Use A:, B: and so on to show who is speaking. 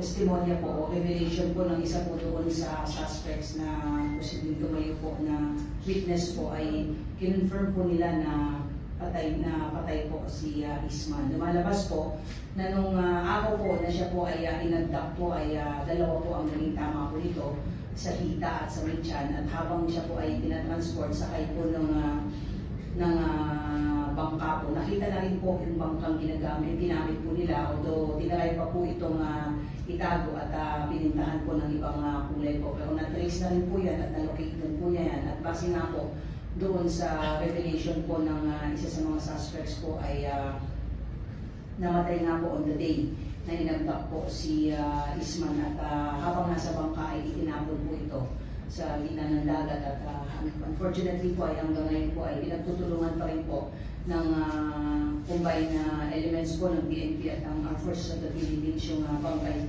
A: testimonya po o revelation po ng isa po doon sa suspects na posibleng tumayo po na witness po ay kinonfirm po nila na patay po si Isman. Lumalabas po na nung araw po na siya po ay inabduct po ay dalawa po ang naging tama po nito sa hita at sa Minchan, at habang siya po ay tinatransport sakay po ng bangka po. Nakita na rin po yung bangkang ginamit po nila, although tinaray pa po itong itago at pinintahan po ng ibang kulay po. Pero na-trace na rin po yan at na-locate din po yan. At base nga po doon sa revelation po ng isa sa mga suspects po ay namatay nga po on the day na inabduct po si Isman, at habang nasa bangka ay itinapon po ito sa gitna ng dagat, at unfortunately po ay hanggang ngayon po ay pinagtutulungan pa rin po ng combined elements po ng PNP at ang Armed Forces of the Philippines yung bangkay